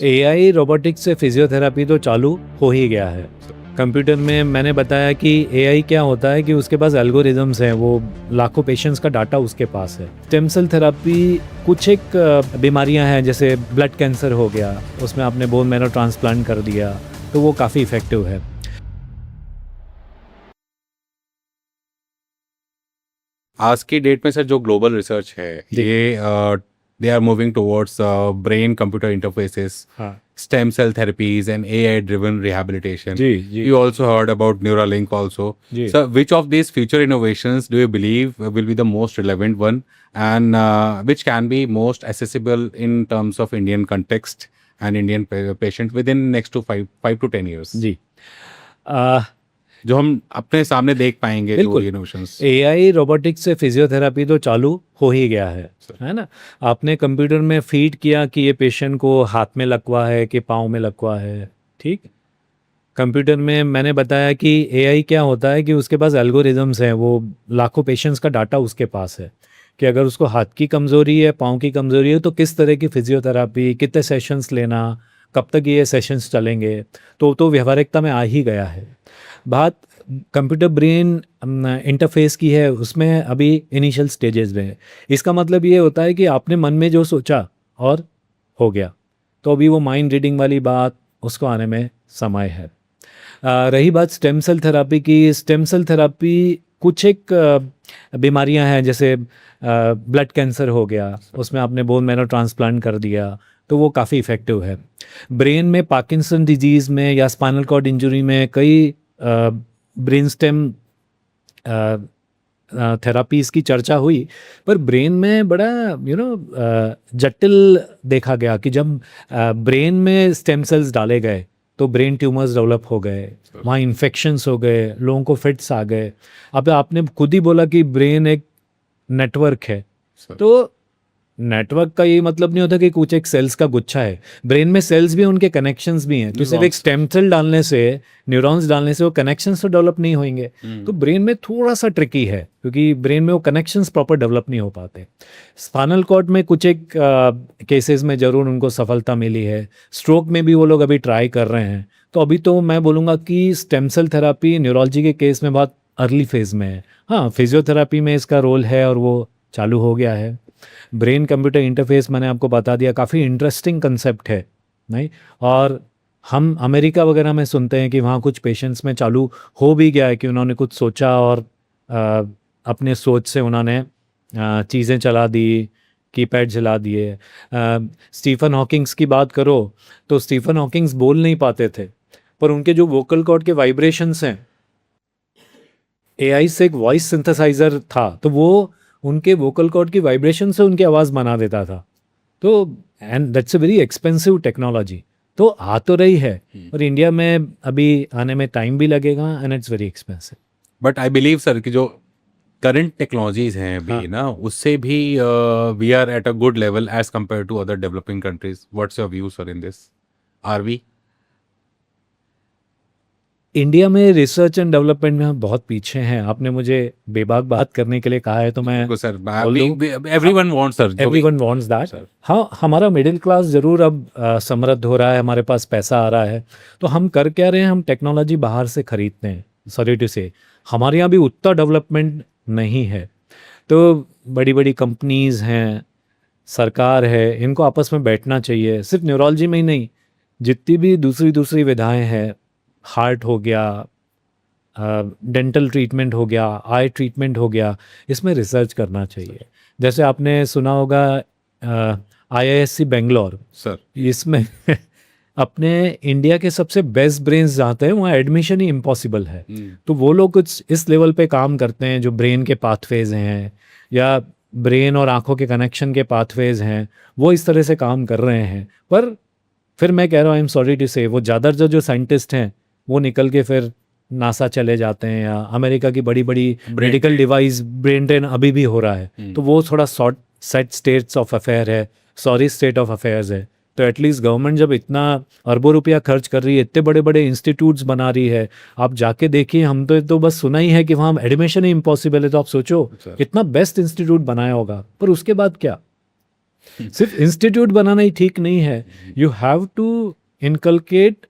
AI robotics से physiotherapy तो चालू हो ही गया है। कंप्यूटर में मैंने बताया कि एआई क्या होता है कि उसके पास एल्गोरिदम्स हैं, वो लाखों पेशेंट्स का डाटा उसके पास है। स्टेम सेल थेरेपी कुछ एक बीमारियां हैं, जैसे ब्लड कैंसर हो गया, उसमें आपने बोन मैरो ट्रांसप्लांट कर दिया तो वो काफ़ी इफ़ेक्टिव है। आज की डेट में सर जो ग्लोबल रिसर्च है जी। ये they are moving towards brain computer interfaces, हाँ stem cell therapies and AI driven rehabilitation. जी जी You also heard about Neuralink also. जी। So which of these future innovations do you believe will be the most relevant one, and which can be most accessible in terms of Indian context and Indian patient within next to five to 10 years? जी आ, जो हम अपने सामने देख पाएंगे जो बिल्कुल। Innovations. AI robotics से physiotherapy तो चालू हो ही गया है ना। आपने कंप्यूटर में फीड किया कि ये पेशेंट को हाथ में लकवा है कि पाँव में लकवा है, ठीक। कंप्यूटर में मैंने बताया कि एआई क्या होता है कि उसके पास एल्गोरिदम्स हैं, वो लाखों पेशेंट्स का डाटा उसके पास है कि अगर उसको हाथ की कमज़ोरी है, पाँव की कमज़ोरी है, तो किस तरह की फिजियोथेरेपी, कितने सेशंस लेना, कब तक ये सेशंस चलेंगे, तो व्यवहारिकता में आ ही गया है। बात कंप्यूटर ब्रेन इंटरफेस की है, उसमें अभी इनिशियल स्टेजेस में है। इसका मतलब ये होता है कि आपने मन में जो सोचा और हो गया, तो अभी वो माइंड रीडिंग वाली बात उसको आने में समय है। रही बात स्टेम सेल थेरेपी की, स्टेम सेल थेरेपी कुछ एक बीमारियां हैं, जैसे ब्लड कैंसर हो गया, उसमें आपने बोन मैरो ट्रांसप्लांट कर दिया तो वो काफ़ी इफ़ेक्टिव है। ब्रेन में पार्किंसन डिजीज़ में या स्पाइनल कॉर्ड इंजरी में कई ब्रेन स्टेम थेरापीज़ की चर्चा हुई, पर ब्रेन में बड़ा जटिल देखा गया कि जब ब्रेन में स्टेम सेल्स डाले गए तो ब्रेन ट्यूमर्स डेवलप हो गए, वहाँ इन्फेक्शंस हो गए, लोगों को फिट्स आ गए। अब आपने खुद ही बोला कि ब्रेन एक नेटवर्क है, तो नेटवर्क का ये मतलब नहीं होता कि कुछ एक सेल्स का गुच्छा है। ब्रेन में सेल्स भी हैं, उनके कनेक्शंस भी हैं, तो सिर्फ एक स्टेम सेल डालने से, न्यूरॉन्स डालने से वो कनेक्शंस तो डेवलप नहीं होंगे। तो ब्रेन में थोड़ा सा ट्रिकी है, क्योंकि ब्रेन में वो कनेक्शंस प्रॉपर डेवलप नहीं हो पाते। स्पाइनल कॉर्ड में कुछ एक केसेस में ज़रूर उनको सफलता मिली है, स्ट्रोक में भी वो लोग अभी ट्राई कर रहे हैं। तो अभी तो मैं बोलूँगा कि स्टेम सेल थेरापी न्यूरोलॉजी के केस में बहुत अर्ली फेज में है। हाँ, फिजियोथेरापी में इसका रोल है और वो चालू हो गया है। ब्रेन कंप्यूटर इंटरफेस मैंने आपको बता दिया, काफ़ी इंटरेस्टिंग कंसेप्ट है, नहीं। और हम अमेरिका वगैरह में सुनते हैं कि वहाँ कुछ पेशेंट्स में चालू हो भी गया है कि उन्होंने कुछ सोचा और अपने सोच से उन्होंने चीज़ें चला दी, कीपैड जला दिए। स्टीफन हॉकिंग्स की बात करो तो स्टीफन हॉकिंग्स बोल नहीं पाते थे, पर उनके जो वोकल कॉर्ड के वाइब्रेशंस हैं, एआई से एक वॉइस सिंथेसाइजर था, तो वो उनके वोकल कॉर्ड की वाइब्रेशन से उनकी आवाज़ बना देता था। तो and that's a very expensive technology. तो आ तो रही है, और इंडिया में अभी आने में टाइम भी लगेगा, and it's very expensive. But I believe sir कि जो करंट टेक्नोलॉजीज हैं अभी हाँ। ना, उससे भी we are at a good level as compare to other developing countries. What's your view sir in this? Are we? India में research and development में हम बहुत पीछे हैं। आपने मुझे बेबाक बात करने के लिए कहा है, तो मैं सर बोल दूं, everyone wants sir, everyone wants that. हाँ, हमारा मिडिल क्लास ज़रूर अब समृद्ध हो रहा है, हमारे पास पैसा आ रहा है, तो हम कर क्या रहे हैं, हम टेक्नोलॉजी बाहर से खरीदते हैं। सॉरी टू से, हमारे यहाँ भी उतना डेवलपमेंट नहीं है। तो बड़ी बड़ी कंपनीज़ हैं, सरकार है, इनको आपस में बैठना चाहिए। सिर्फ न्यूरोलॉजी में ही नहीं, जितनी भी दूसरी विधाएं हैं, हार्ट हो गया, डेंटल ट्रीटमेंट हो गया, आई ट्रीटमेंट हो गया, इसमें रिसर्च करना चाहिए। जैसे आपने सुना होगा आईआईएससी बेंगलोर सर, इसमें अपने इंडिया के सबसे बेस्ट ब्रेन्स जाते हैं, वहाँ एडमिशन ही इम्पॉसिबल है। तो वो लोग कुछ इस लेवल पे काम करते हैं, जो ब्रेन के पाथवेज हैं या ब्रेन और आंखों के कनेक्शन के पाथवेज हैं, वो इस तरह से काम कर रहे हैं। पर फिर मैं कह रहा हूँ, आई एम सॉरी टू से, वो ज़्यादातर जो साइंटिस्ट हैं वो निकल के फिर नासा चले जाते हैं, या अमेरिका की बड़ी बड़ी मेडिकल डिवाइस, ब्रेन ड्रेन अभी भी हो रहा है, तो वो थोड़ा short set states of affair है, सॉरी स्टेट ऑफ अफेयर्स है। तो एटलीस्ट गवर्नमेंट जब इतना अरबों रुपया खर्च कर रही है, इतने बड़े बड़े इंस्टीट्यूट्स बना रही है, आप जाके देखिए। हम तो बस सुना ही है कि वहाँ एडमिशन ही इम्पॉसिबल है, तो आप सोचो कितना बेस्ट इंस्टीट्यूट बनाया होगा, पर उसके बाद क्या? सिर्फ इंस्टीट्यूट बनाना ही ठीक नहीं है, you have to inculcate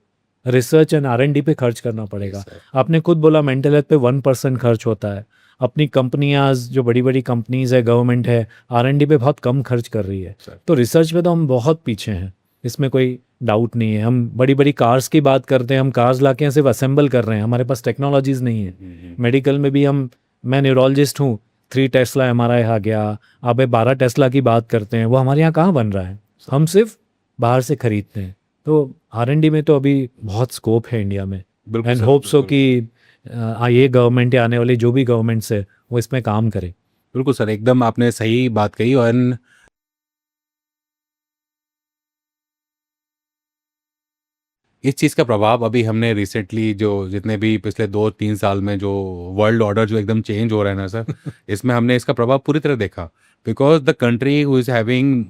research and R&D पे खर्च करना पड़ेगा। आपने खुद बोला मेंटल हेल्थ पे 1% खर्च होता है। अपनी कंपनियां जो बड़ी बड़ी कंपनीज है, गवर्नमेंट है, R&D पे बहुत कम खर्च कर रही है। तो रिसर्च पे तो हम बहुत पीछे हैं, इसमें कोई डाउट नहीं है। हम बड़ी बड़ी कार्स की बात करते हैं, हम कार्स ला के सिर्फ असेंबल कर रहे हैं, हमारे पास टेक्नोलॉजीज़ नहीं है। मेडिकल में भी मैं न्यूरोलॉजिस्ट हूँ, 3 टेस्ला MRI आ गया, आप 12 टेस्ला की बात करते हैं, वो हमारे यहाँ कहाँ बन रहा है, हम सिर्फ बाहर से खरीदते हैं। तो R&D में तो अभी बहुत स्कोप है इंडिया में, बिल्कुल एंड सर, होप सो कि ये गवर्नमेंट या आने वाली जो भी गवर्नमेंट्स है वो इसमें काम करे। बिल्कुल सर, एकदम आपने सही बात कही। और इस चीज़ का प्रभाव अभी हमने रिसेंटली जो जितने भी पिछले 2-3 साल में जो वर्ल्ड ऑर्डर जो एकदम चेंज हो रहा है ना सर, इसमें हमने इसका प्रभाव पूरी तरह देखा। Because the country who is having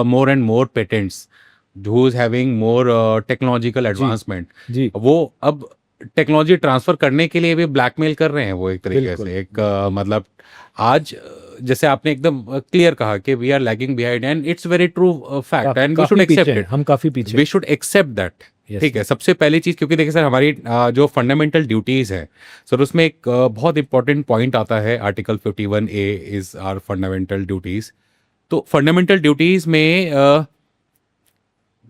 more and more patents, who is having more technological advancement, जी वो अब टेक्नोलॉजी ट्रांसफ़र करने के लिए भी ब्लैकमेल कर रहे हैं वो एक तरीके बिल्कुल। से। एक मतलब आज जैसे आपने एकदम क्लियर कहा कि we are lagging behind, and it's very true fact, and we should काफी एक्सेप्ट पीछे इट। हैं, हम काफी पीछे we should accept that. Yes, ठीक है, सबसे पहली चीज़, क्योंकि देखिए सर हमारी जो फंडामेंटल ड्यूटीज़ है सर, उसमें एक बहुत इंपॉर्टेंट पॉइंट आता है, article 51A is are fundamental duties. तो फंडामेंटल ड्यूटीज़ में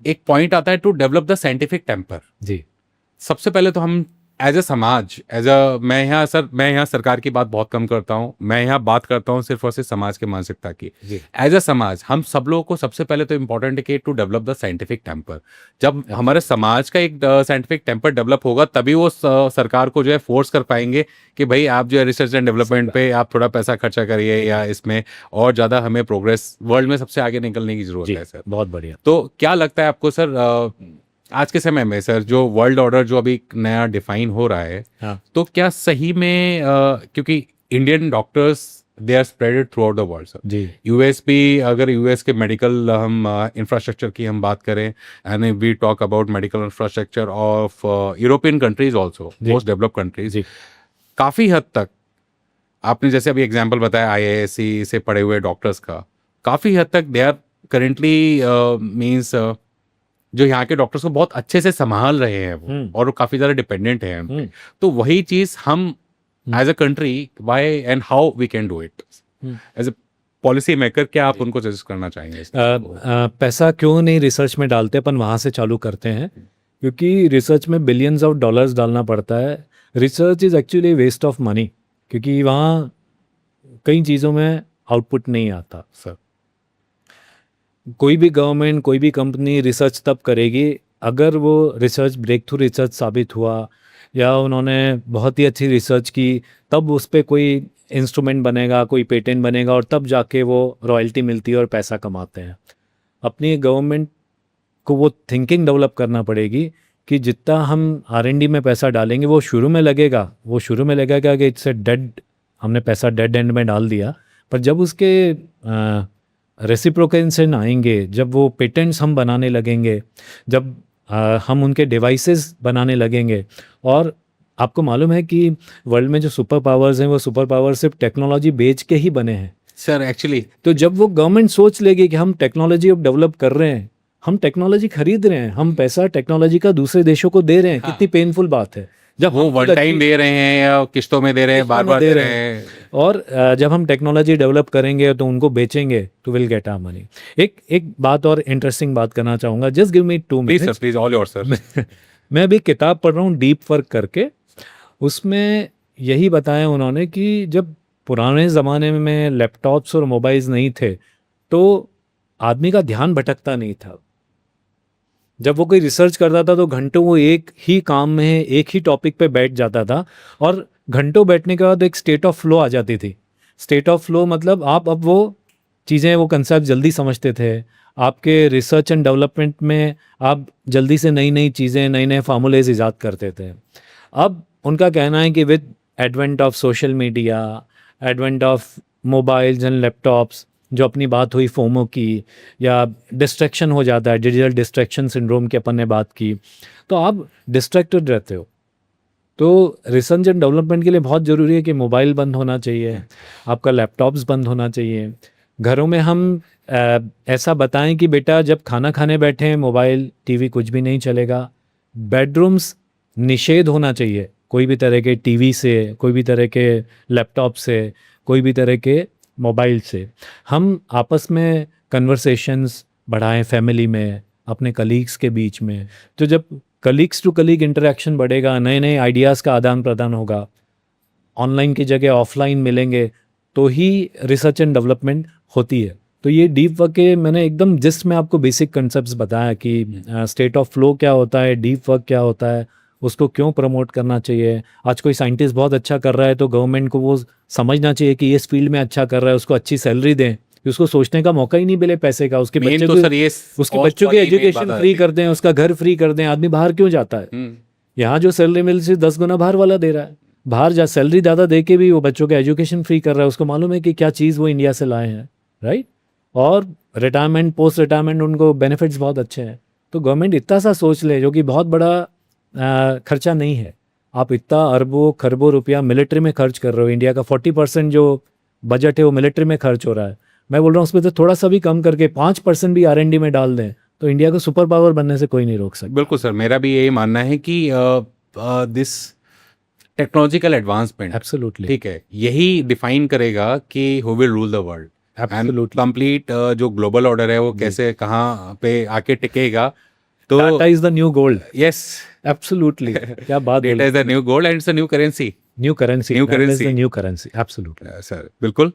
एक पॉइंट आता है to develop the scientific temper. जी सबसे पहले तो हम एज अ समाज, मैं यहाँ सरकार की बात बहुत कम करता हूँ, मैं यहाँ बात करता हूँ सिर्फ और सिर्फ समाज के मानसिकता की। एज अ समाज हम सब लोगों को सबसे पहले तो इम्पोर्टेंट है कि to develop the scientific temper. जब हमारे समाज का एक साइंटिफिक टेम्पर डेवलप होगा, तभी वो सरकार को जो है फोर्स कर पाएंगे कि भाई आप जो है रिसर्च एंड डेवलपमेंट पे आप थोड़ा पैसा खर्चा करिए, या इसमें और ज़्यादा हमें प्रोग्रेस वर्ल्ड में सबसे आगे निकलने की जरूरत है सर। बहुत बढ़िया। तो क्या लगता है आपको सर, आज के समय में सर जो वर्ल्ड ऑर्डर जो अभी नया डिफाइन हो रहा है, हाँ तो क्या सही में क्योंकि Indian doctors they are spreaded throughout the world sir. जी यूएस भी, अगर यूएस के मेडिकल हम इंफ्रास्ट्रक्चर की हम बात करें, and we talk about medical infrastructure of European countries also, most developed countries, जी काफ़ी हद तक आपने जैसे अभी एग्जाम्पल बताया IISc से पढ़े हुए डॉक्टर्स का, काफ़ी हद तक दे आर करेंटली मीन्स जो यहाँ के डॉक्टर्स को बहुत अच्छे से संभाल रहे हैं वो, और वो काफ़ी ज़्यादा डिपेंडेंट हैं उन पे। तो वही चीज़ हम as a country, why and how we can do it as a policy maker, क्या आप उनको सजेस्ट करना चाहेंगे? पैसा क्यों नहीं रिसर्च में डालते, अपन वहाँ से चालू करते हैं, क्योंकि रिसर्च में बिलियंस ऑफ डॉलर्स डालना पड़ता है। Research is actually waste of money, क्योंकि वहाँ कई चीज़ों में आउटपुट नहीं आता सर। कोई भी गवर्नमेंट, कोई भी कंपनी रिसर्च तब करेगी अगर वो रिसर्च ब्रेक थ्रू रिसर्च साबित हुआ, या उन्होंने बहुत ही अच्छी रिसर्च की, तब उस पर कोई इंस्ट्रूमेंट बनेगा, कोई पेटेंट बनेगा, और तब जाके वो रॉयल्टी मिलती है और पैसा कमाते हैं। अपनी गवर्नमेंट को वो थिंकिंग डेवलप करना पड़ेगी कि जितना हम R&D में पैसा डालेंगे वो शुरू में लगेगा कि इट्स ए डेड, हमने पैसा डेड एंड में डाल दिया, पर जब उसके रेसिप्रोकेशन आएंगे, जब वो पेटेंट्स हम बनाने लगेंगे, जब हम उनके डिवाइसेस बनाने लगेंगे, और आपको मालूम है कि वर्ल्ड में जो सुपर पावर्स हैं वो सुपर पावर सिर्फ टेक्नोलॉजी बेच के ही बने हैं सर एक्चुअली। तो जब वो गवर्नमेंट सोच लेगी कि हम टेक्नोलॉजी अब डेवलप कर रहे हैं, हम टेक्नोलॉजी खरीद रहे हैं, हम पैसा टेक्नोलॉजी का दूसरे देशों को दे रहे हैं, कितनी पेनफुल बात है। जब वो वन टाइम दे रहे हैं या किस्तों में दे रहे हैं, बार बार दे रहे हैं, और जब हम टेक्नोलॉजी डेवलप करेंगे तो उनको बेचेंगे to will get our money. एक बात और इंटरेस्टिंग बात करना चाहूँगा, just give me 2 please minutes. Sir, please, all your sir. मैं अभी किताब पढ़ रहा हूँ डीप वर्क करके, उसमें यही बताया उन्होंने कि जब पुराने ज़माने में लैपटॉप्स और मोबाइल्स नहीं थे तो आदमी का ध्यान भटकता नहीं था। जब वो कोई रिसर्च करता था तो घंटों वो एक ही काम में, एक ही टॉपिक पे बैठ जाता था, और घंटों बैठने के बाद एक स्टेट ऑफ फ्लो आ जाती थी। स्टेट ऑफ फ्लो मतलब आप अब वो चीज़ें, वो कंसेप्ट जल्दी समझते थे, आपके रिसर्च एंड डेवलपमेंट में आप जल्दी से नई नई चीज़ें, नए नए फार्मूलेज ईजाद करते थे। अब उनका कहना है कि with advent of social media, advent of mobiles and laptops, जो अपनी बात हुई फोमो की, या डिस्ट्रैक्शन हो जाता है, डिजिटल डिस्ट्रैक्शन सिंड्रोम की अपन ने बात की, तो आप डिस्ट्रैक्टेड रहते हो। तो रिसर्च एंड डेवलपमेंट के लिए बहुत ज़रूरी है कि मोबाइल बंद होना चाहिए, आपका लैपटॉप्स बंद होना चाहिए, घरों में हम ऐसा बताएं कि बेटा जब खाना खाने बैठे हैं मोबाइल टीवी कुछ भी नहीं चलेगा। बेडरूम्स निषेध होना चाहिए कोई भी तरह के टीवी से, कोई भी तरह के लैपटॉप से, कोई भी तरह के मोबाइल से। हम आपस में कन्वर्सेशंस बढ़ाएं फैमिली में, अपने कलीग्स के बीच में। तो जब कलीग्स टू कलीग इंटरेक्शन बढ़ेगा, नए नए आइडियाज़ का आदान प्रदान होगा, ऑनलाइन की जगह ऑफलाइन मिलेंगे, तो ही रिसर्च एंड डेवलपमेंट होती है। तो ये डीप वर्क के मैंने एकदम जस्ट में आपको बेसिक कंसेप्ट्स बताया कि स्टेट ऑफ फ्लो क्या होता है, डीप वर्क क्या होता है, उसको क्यों प्रमोट करना चाहिए। आज कोई साइंटिस्ट बहुत अच्छा कर रहा है तो गवर्नमेंट को वो समझना चाहिए कि इस फील्ड में अच्छा कर रहा है, उसको अच्छी सैलरी दें, कि उसको सोचने का मौका ही नहीं मिले पैसे का। उसके मेन बच्चे तो सर ये उसके बच्चों के एजुकेशन फ्री कर दें, उसका घर फ्री कर दें। आदमी बाहर क्यों जाता है? यहाँ जो सैलरी मिल से 10 गुना बाहर वाला दे रहा है। बाहर जा सैलरी ज़्यादा दे के भी वो बच्चों के एजुकेशन फ्री कर रहा है। उसको मालूम है कि क्या चीज़ वो इंडिया से लाए हैं, राइट। और रिटायरमेंट, पोस्ट रिटायरमेंट उनको बेनिफिट्स बहुत अच्छे हैं। तो गवर्नमेंट इतना सा सोच ले, जो कि बहुत बड़ा खर्चा नहीं है। आप इतना अरबों खरबों रुपया मिलिट्री में खर्च कर रहे हो। इंडिया का 40% जो बजट है वो मिलिट्री में खर्च हो रहा है। मैं बोल रहा हूँ उसमें तो थोड़ा सा भी कम करके 5% भी R&D में डाल दें तो इंडिया को सुपर पावर बनने से कोई नहीं रोक सकता। बिल्कुल सर, मेरा भी यही मानना है कि दिस टेक्नोलॉजिकल एडवांसमेंट, एब्सोल्युटली, ठीक है, यही डिफाइन करेगा कि who will rule the world and absolutely. Complete जो ग्लोबल ऑर्डर है वो कैसे कहाँ पे आके टिकेगा। तो data is the new gold. Yes, absolutely, क्या बात data is the new gold and it's a new currency. New currency, New that is the currency. New currency, absolutely. Sir बिल्कुल।